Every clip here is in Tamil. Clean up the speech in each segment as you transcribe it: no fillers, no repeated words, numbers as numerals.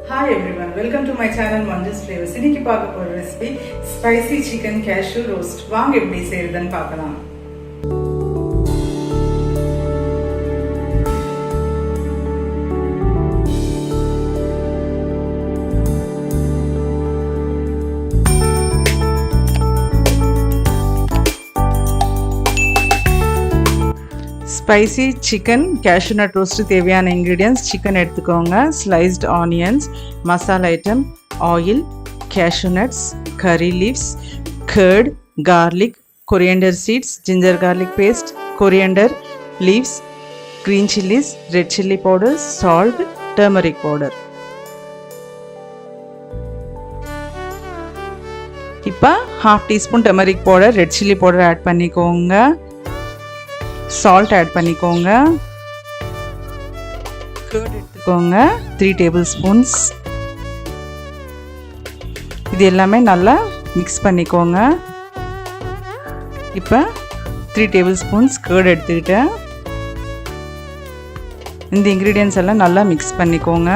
Hi everyone, welcome to my channel Manju's Flavours. இன்னைக்கு பார்க்க போற recipe spicy chicken cashew roast. வாங்க எப்படி செய்யறதுன்னு பார்க்கலாம். ஸ்பைசி சிக்கன் கேஷ்யூநட் ரோஸ்ட் தேவையான இன்க்ரீடியன்ட்ஸ் சிக்கன் எடுத்துக்கோங்க, sliced onions, masala item, oil, cashew nuts, curry leaves, curd, garlic, coriander seeds, ginger garlic paste, coriander leaves, green chillies, red chilli powder, salt, turmeric powder. இப்போ 1/2 teaspoon turmeric powder, red chilli powder add பண்ணிக்கோங்க, salt ஆட் பண்ணிக்கோங்க, curd எடுத்துக்கோங்க 3 tablespoons. இது எல்லாமே நல்லா மிக்ஸ் பண்ணிக்கோங்க. இப்போ 3 tablespoons curd எடுத்துக்கிட்டேன். இந்த இன்க்ரீடியன்ஸ் எல்லாம் நல்லா மிக்ஸ் பண்ணிக்கோங்க.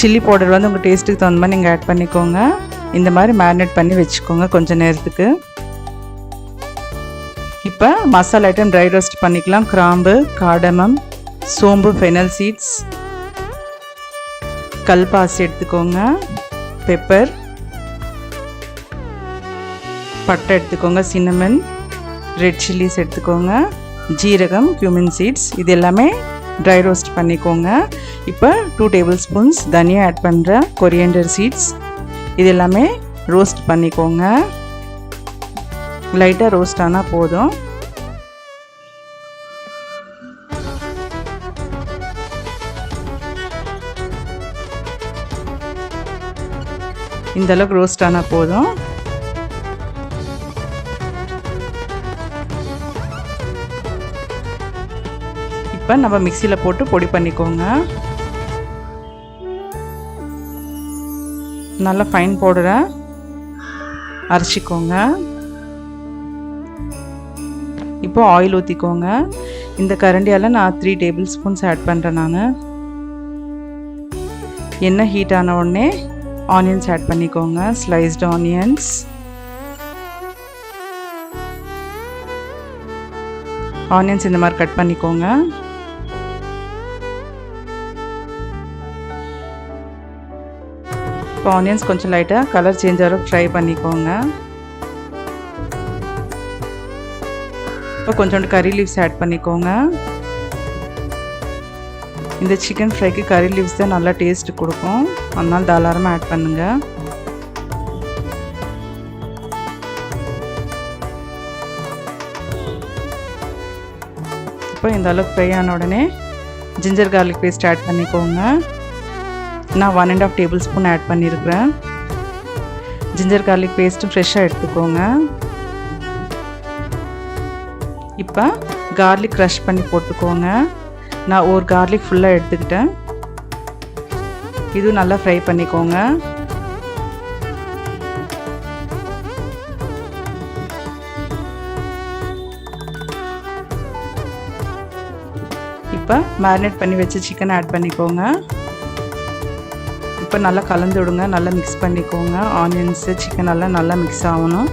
சில்லி பவுடர் வந்து உங்கள் டேஸ்ட்டுக்கு தகுந்த மாதிரி நீங்கள் ஆட் பண்ணிக்கோங்க. இந்த மாதிரி மேரினேட் பண்ணி வச்சுக்கோங்க கொஞ்சம் நேரத்துக்கு. இப்போ மசாலா ஐட்டம் ட்ரை ரோஸ்ட் பண்ணிக்கலாம். கிராம்பு, கார்டமம், சோம்பு, ஃபெனல் சீட்ஸ், கல்பாசி எடுத்துக்கோங்க, பெப்பர், பட்டை எடுத்துக்கோங்க, சின்னமன், ரெட் சில்லிஸ் எடுத்துக்கோங்க, ஜீரகம், cummin சீட்ஸ், இது எல்லாமே ட்ரை ரோஸ்ட் பண்ணிக்கோங்க. இப்போ 2 tablespoons தனியா ஆட் பண்ணுறேன், கொரியாண்டர் சீட்ஸ், இது எல்லாமே ரோஸ்ட் பண்ணிக்கோங்க. லைட்டாக ரோஸ்ட் ஆனால் போதும். இந்த அளவுக்கு ரோஸ்ட் ஆனால் போதும். இப்போ நம்ம மிக்சியில் போட்டு பொடி பண்ணிக்கோங்க. நல்லா ஃபைன் பவுடரை அரைச்சிக்கோங்க. இப்போ ஆயில் ஊற்றிக்கோங்க. இந்த கரண்டியால் நான் 3 tablespoons ஆட் பண்ணுறேன். நான் எண்ணெய் ஹீட் ஆன உடனே ஆனியன்ஸ் ஆட் பண்ணிக்கோங்க, ஸ்லைஸ்டு ஆனியன்ஸ், ஆனியன்ஸ் இந்த மாதிரி கட் பண்ணிக்கோங்க. இப்போ ஆனியன்ஸ் கொஞ்சம் லைட்டாக கலர் சேஞ்ச் ஆகிற ஃப்ரை பண்ணிக்கோங்க. இப்போ கொஞ்சோண்டு கறி லீவ்ஸ் ஆட் பண்ணிக்கோங்க. இந்த சிக்கன் ஃப்ரைக்கு கறி லீவ்ஸ் தான் நல்லா டேஸ்ட் கொடுக்கும், அதனால் தாராளமாக ஆட் பண்ணுங்கள். இப்போ இந்த அளவுக்கு ஃப்ரை ஆன உடனே ஜிஞ்சர் கார்லிக் பேஸ்ட் ஆட் பண்ணிக்கோங்க. நான் 1.5 tablespoon ஆட் பண்ணியிருக்கிறேன். ஜிஞ்சர் கார்லிக் பேஸ்ட்டும் ஃப்ரெஷ்ஷாக எடுத்துக்கோங்க. இப்போ கார்லிக் க்ரஷ் பண்ணி போட்டுக்கோங்க. நான் ஒரு கார்லிக் ஃபுல்லாக எடுத்துக்கிட்டேன். இதுவும் நல்லா ஃப்ரை பண்ணிக்கோங்க. இப்போ மேரினேட் பண்ணி வச்சு சிக்கனை ஆட் பண்ணிக்கோங்க. இப்போ நல்லா கலந்து விடுங்க, நல்லா மிக்ஸ் பண்ணிக்கோங்க. ஆனியன்ஸு சிக்கன் எல்லாம் நல்லா மிக்ஸ் ஆகணும்.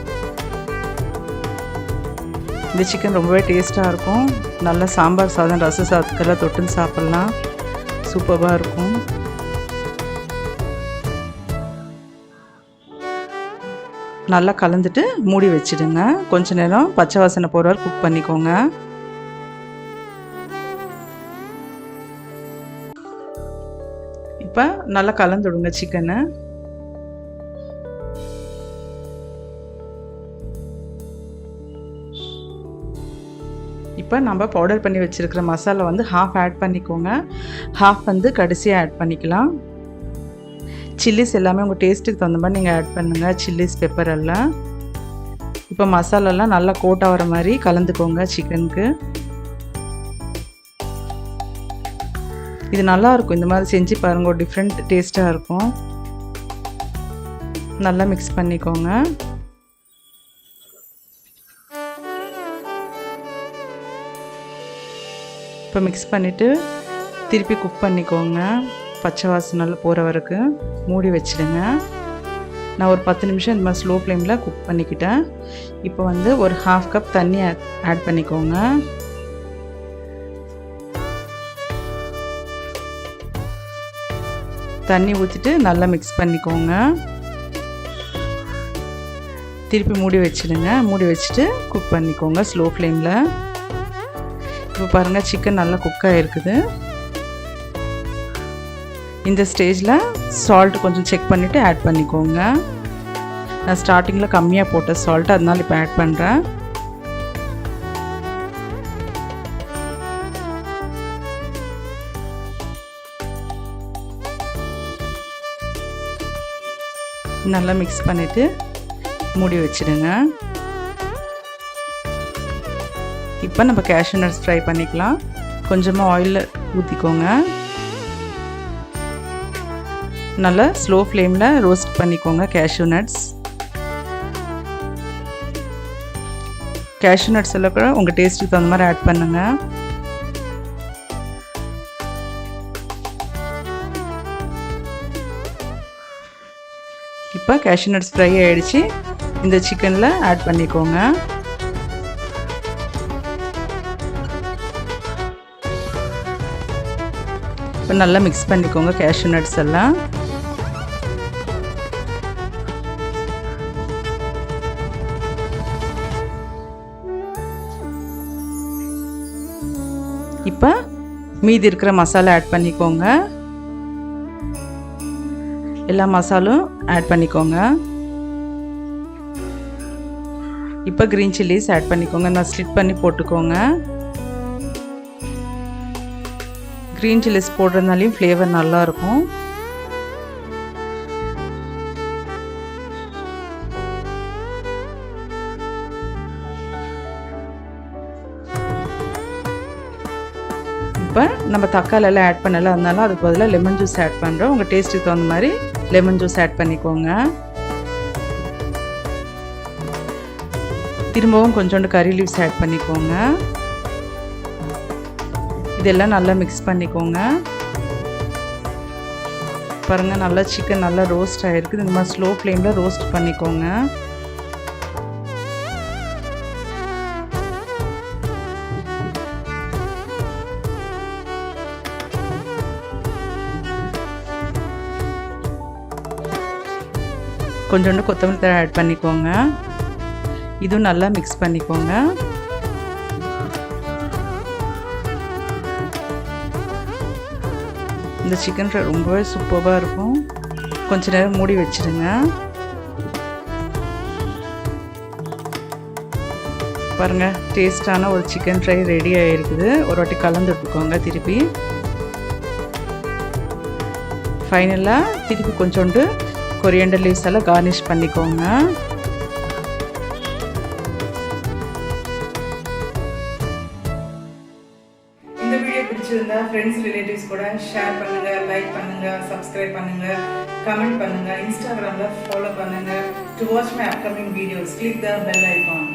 இந்த சிக்கன் ரொம்பவே டேஸ்ட்டாக இருக்கும். நல்லா சாம்பார் சாதம், ரச சாதத்துக்கெல்லாம் தொட்டுன்னு சாப்பிட்லாம், சூப்பராக இருக்கும். நல்லா கலந்துட்டு மூடி வச்சுடுங்க. கொஞ்ச நேரம் பச்சை வாசனை போகிற வரை குக் பண்ணிக்கோங்க. இப்போ நல்லா கலந்துடுங்க சிக்கனை. இப்போ நம்ம பவுடர் பண்ணி வச்சுருக்கிற மசாலா வந்து ஹாஃப் ஆட் பண்ணிக்கோங்க, ஹாஃப் வந்து கடைசியாக ஆட் பண்ணிக்கலாம். சில்லிஸ் எல்லாமே உங்கள் டேஸ்ட்டுக்கு தகுந்த மாதிரி நீங்கள் ஆட் பண்ணுங்கள், சில்லிஸ், பெப்பர் எல்லாம். இப்போ மசாலாலாம் நல்லா கோட் ஆகிற மாதிரி கலந்துக்கோங்க சிக்கனுக்கு. இது நல்லாயிருக்கும், இந்த மாதிரி செஞ்சு பாருங்கள், ஒரு டிஃப்ரெண்ட் டேஸ்ட்டாக இருக்கும். நல்லா மிக்ஸ் பண்ணிக்கோங்க. இப்போ மிக்ஸ் பண்ணிவிட்டு திருப்பி குக் பண்ணிக்கோங்க. பச்சை வாசனை நல்லா போகிற வரைக்கும் மூடி வச்சுடுங்க. நான் ஒரு 10 நிமிஷம் இந்த மாதிரி ஸ்லோ ஃப்ளேமில் குக் பண்ணிக்கிட்டேன். இப்போ வந்து ஒரு 1/2 கப் தண்ணி ஆட் பண்ணிக்கோங்க. தண்ணி ஊற்றிட்டு நல்லா மிக்ஸ் பண்ணிக்கோங்க. திருப்பி மூடி வச்சுடுங்க. மூடி வச்சுட்டு குக் பண்ணிக்கோங்க ஸ்லோ ஃப்ளேமில். இப்போ பாருங்கள் சிக்கன் நல்லா குக் ஆகிருக்குது. இந்த ஸ்டேஜில் சால்ட் கொஞ்சம் செக் பண்ணிவிட்டு ஆட் பண்ணிக்கோங்க. நான் ஸ்டார்டிங்கில் கம்மியாக போட்ட சால்ட், அதனால இப்போ ஆட் பண்ணுறேன். நல்லா மிக்ஸ் பண்ணிவிட்டு மூடி வச்சுடுங்க. இப்போ நம்ம கேஷ்யூ நட்ஸ் ஃப்ரை பண்ணிக்கலாம். கொஞ்சமாக ஆயில் ஊற்றிக்கோங்க. நல்லா ஸ்லோ ஃப்ளேமில் ரோஸ்ட் பண்ணிக்கோங்க கேஷ்யூ நட்ஸ். கேஷ்யூ நட்ஸ் எல்லாம் கூட உங்கள் டேஸ்ட்டுக்கு தகுந்த மாதிரி ஆட் பண்ணுங்கள். இப்போ கேஷ்யூ நட்ஸ் ஃப்ரை ஆகிடுச்சு. இந்த சிக்கனில் ஆட் பண்ணிக்கோங்க. இப்போ நல்லா மிக்ஸ் பண்ணிக்கோங்க கேஷ்யூ நட்ஸ் எல்லாம். இப்போ மீதி இருக்கிற மசாலா ஆட் பண்ணிக்கோங்க. எல்லா மசாலும் ஆட் பண்ணிக்கோங்க. இப்போ க்ரீன் சில்லிஸ் ஆட் பண்ணிக்கோங்க. நான் ஸ்லிட் பண்ணி போட்டுக்கோங்க. க்ரீன் சில்லிஸ் போடுறதுனாலையும் ஃப்ளேவர் நல்லாயிருக்கும். இப்போ நம்ம தக்காளி எல்லாம் ஆட் பண்ணல, அதனால அதுக்கு பதிலாக லெமன் ஜூஸ் ஆட் பண்ணுறோம். உங்கள் டேஸ்ட்டுக்கு தகுந்த மாதிரி லெமன் ஜூஸ் ஆட் பண்ணிக்கோங்க. திரும்பவும் கொஞ்சோண்டு கறி லீவ்ஸ் ஆட் பண்ணிக்கோங்க. இதெல்லாம் நல்லா மிக்ஸ் பண்ணிக்கோங்க. பாருங்கள் நல்லா சிக்கன் நல்லா ரோஸ்ட் ஆகிருக்குது. இந்த மாதிரி ஸ்லோ ஃப்ளேமில் ரோஸ்ட் பண்ணிக்கோங்க. கொஞ்சோண்டு கொத்தமல்லி தழை ஆட் பண்ணிக்கோங்க. இதுவும் நல்லா மிக்ஸ் பண்ணிக்கோங்க. இந்த சிக்கன் ஃப்ரை ரொம்பவே சூப்பராக இருக்கும். கொஞ்ச நேரம் மூடி வச்சுடுங்க. பாருங்கள் டேஸ்டான ஒரு சிக்கன் ஃப்ரை ரெடி ஆகிருக்குது. ஒரு வாட்டி கலந்து விட்டுக்கோங்க திருப்பி. ஃபைனலாக திருப்பி கொஞ்சோண்டு கொரியாண்டர் லீவ்ஸ் எல்லாம் கார்னிஷ் பண்ணிக்கோங்க. இந்த வீடியோ பிடிச்சிருந்தா ஃப்ரெண்ட்ஸ் ரிலேட்டிவ்ஸ் கூட ஷேர் பண்ணுங்க, லைக் பண்ணுங்க, சப்ஸ்கிரைப் பண்ணுங்க, கமெண்ட் பண்ணுங்க, இன்ஸ்டாகிராமில் ஃபாலோ பண்ணுங்க. To watch my upcoming videos, click the bell icon.